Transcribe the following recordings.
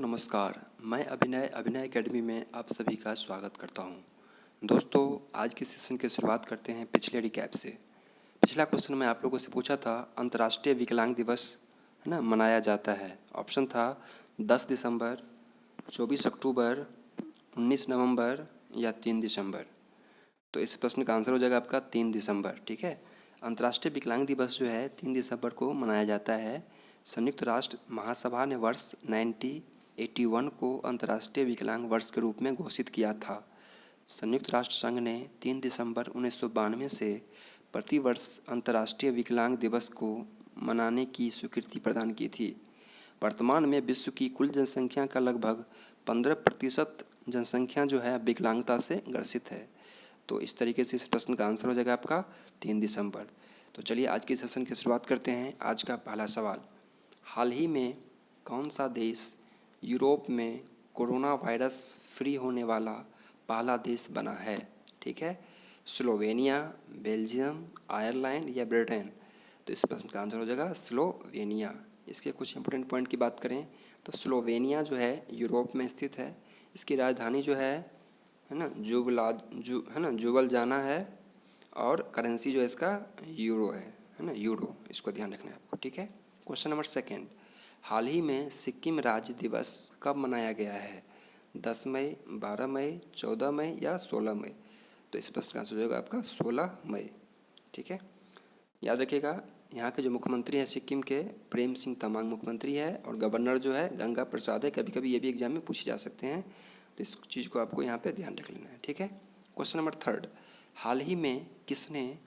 नमस्कार। मैं अभिनय अभिनय एकेडमी में आप सभी का स्वागत करता हूं। दोस्तों, आज के सेशन की शुरुआत करते हैं पिछले रिकैप से। पिछला क्वेश्चन मैं आप लोगों से पूछा था, अंतर्राष्ट्रीय विकलांग दिवस है ना मनाया जाता है। ऑप्शन था 10 दिसंबर, 24 अक्टूबर, 19 नवंबर या 3 दिसंबर। तो इस प्रश्न का आंसर हो जाएगा आपका 3 दिसंबर। ठीक है, अंतर्राष्ट्रीय विकलांग दिवस जो है 3 दिसंबर को मनाया जाता है। संयुक्त राष्ट्र महासभा ने वर्ष 1981 को अंतर्राष्ट्रीय विकलांग वर्ष के रूप में घोषित किया था। संयुक्त राष्ट्र संघ ने 3 दिसंबर 1992 से प्रतिवर्ष अंतर्राष्ट्रीय विकलांग दिवस को मनाने की स्वीकृति प्रदान की थी। वर्तमान में विश्व की कुल जनसंख्या का लगभग 15% जनसंख्या जो है विकलांगता से ग्रसित है। तो इस तरीके से इस प्रश्न का आंसर हो जाएगा आपका 3 दिसंबर। तो चलिए आज के सेशन की शुरुआत करते हैं। आज का पहला सवाल, हाल ही में कौन सा देश यूरोप में कोरोना वायरस फ्री होने वाला पहला देश बना है? ठीक है, स्लोवेनिया, बेल्जियम, आयरलैंड या ब्रिटेन। तो इस प्रश्न का आंसर हो जाएगा स्लोवेनिया। इसके कुछ इंपॉर्टेंट पॉइंट की बात करें तो स्लोवेनिया जो है यूरोप में स्थित है। इसकी राजधानी जो है ना जुबलजाना है और करेंसी जो है इसका यूरो है ना, यूरो। इसको ध्यान रखना है आपको। ठीक है, क्वेश्चन नंबर सेकेंड, हाल ही में सिक्किम राज्य दिवस कब मनाया गया है? 10 मई, 12 मई, 14 मई या 16 मई? तो इस प्रश्न का आंसर हो जाएगा आपका 16 मई। ठीक है, याद रखिएगा यहाँ के जो मुख्यमंत्री हैं सिक्किम के, प्रेम सिंह तमांग मुख्यमंत्री है और गवर्नर जो है गंगा प्रसाद है। कभी कभी ये भी एग्जाम में पूछे जा सकते हैं, तो इस चीज़ को आपको यहाँ पे ध्यान रख लेना है। ठीक है, क्वेश्चन नंबर थर्ड, हाल ही में किसने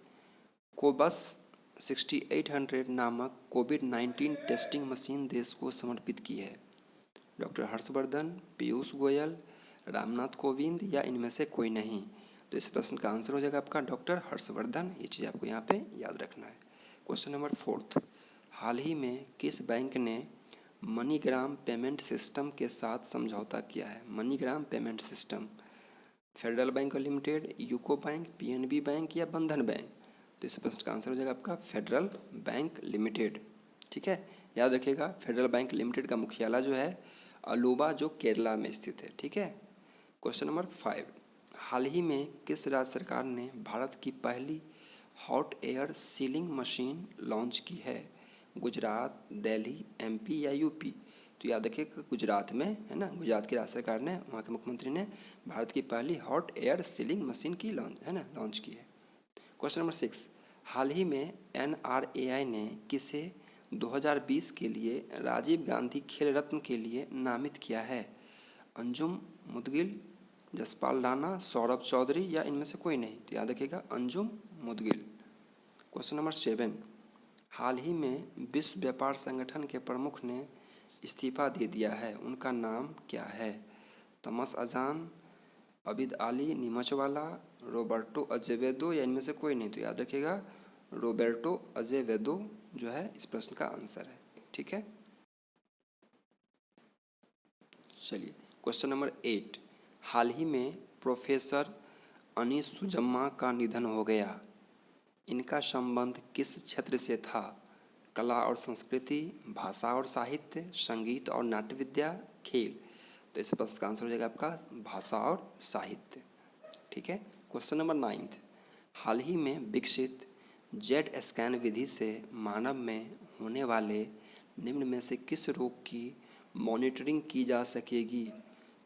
कोबस 6800 नामक कोविड-19 टेस्टिंग मशीन देश को समर्पित की है? डॉक्टर हर्षवर्धन, पीयूष गोयल, रामनाथ कोविंद या इनमें से कोई नहीं? तो इस प्रश्न का आंसर हो जाएगा आपका डॉक्टर हर्षवर्धन। ये चीज़ आपको यहाँ पे याद रखना है। क्वेश्चन नंबर फोर्थ, हाल ही में किस बैंक ने मनीग्राम पेमेंट सिस्टम के साथ समझौता किया है? MoneyGram payment system, federal bank limited, UCO bank, PNB bank या बंधन बैंक? तो इस प्रश्न का आंसर हो जाएगा आपका फेडरल बैंक लिमिटेड। ठीक है, याद रखिएगा फेडरल बैंक लिमिटेड का मुख्यालय जो है अलुवा जो केरला में स्थित है। ठीक है, क्वेश्चन नंबर 5, हाल ही में किस राज्य सरकार ने भारत की पहली hot air sealing machine launch की है? गुजरात, दिल्ली, एमपी या यूपी? तो याद रखिए गुजरात में है ना, गुजरात की राज्य सरकार ने, वहाँ के मुख्यमंत्री ने भारत की पहली हॉट एयर सीलिंग मशीन की लॉन्च की है। क्वेश्चन नंबर 6, हाल ही में एनआरएआई ने किसे 2020 के लिए राजीव गांधी खेल रत्न के लिए नामित किया है? अंजुम मुदगिल, जसपाल राणा, सौरभ चौधरी या इनमें से कोई नहीं? तो याद रखिएगा अंजुम मुदगिल। क्वेश्चन नंबर 7, हाल ही में विश्व व्यापार संगठन के प्रमुख ने इस्तीफा दे दिया है, उनका नाम क्या है? तमस अजान, अबिद अली नीमचवाला, रोबर्टो अजेवेदो या इनमें से कोई नहीं? तो याद रखिएगा रोबर्टो अजेवेदो जो है इस प्रश्न का आंसर है। ठीक है, चलिए क्वेश्चन नंबर 8, हाल ही में प्रोफेसर अनीस सुजम्मा का निधन हो गया। इनका संबंध किस क्षेत्र से था? कला और संस्कृति, भाषा और साहित्य, संगीत और नाट्य विद्या, खेल? तो इस प्रश्न का आंसर हो जाएगा आपका भाषा और साहित्य। ठीक है, क्वेश्चन नंबर 9, हाल ही में विकसित जेड स्कैन विधि से मानव में होने वाले निम्न में से किस रोग की मॉनिटरिंग की जा सकेगी?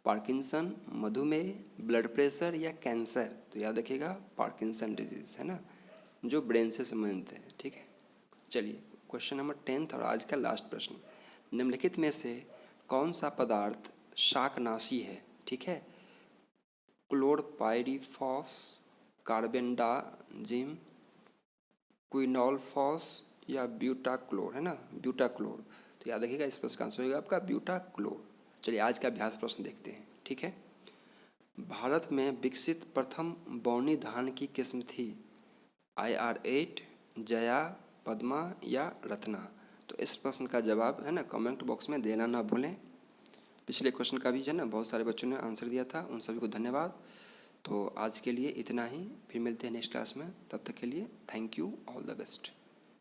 पार्किंसन, मधुमेह, ब्लड प्रेशर या कैंसर? तो याद रखिएगा पार्किंसन डिजीज है ना, जो ब्रेन से संबंधित है। ठीक है, चलिए क्वेश्चन नंबर 10 और आज का लास्ट प्रश्न, निम्नलिखित में से कौन सा पदार्थ शाकनाशी है? ठीक है, क्लोरपाइरीफॉस, कार्बेंडाजिम, क्विनोलफॉस या ब्यूटाक्लोर है ना, ब्यूटाक्लोर? तो याद रखिएगा इस प्रश्न का आंसर होगा आपका ब्यूटाक्लोर। चलिए आज का अभ्यास प्रश्न देखते हैं। ठीक है, भारत में विकसित प्रथम बौनी धान की किस्म थी? IR8, जया, पद्मा या रत्ना? तो इस प्रश्न का जवाब है ना कमेंट बॉक्स में देना ना भूलें। पिछले क्वेश्चन का भी है ना बहुत सारे बच्चों ने आंसर दिया था, उन सभी को धन्यवाद। तो आज के लिए इतना ही, फिर मिलते हैं नेक्स्ट क्लास में। तब तक के लिए thank you, all the best.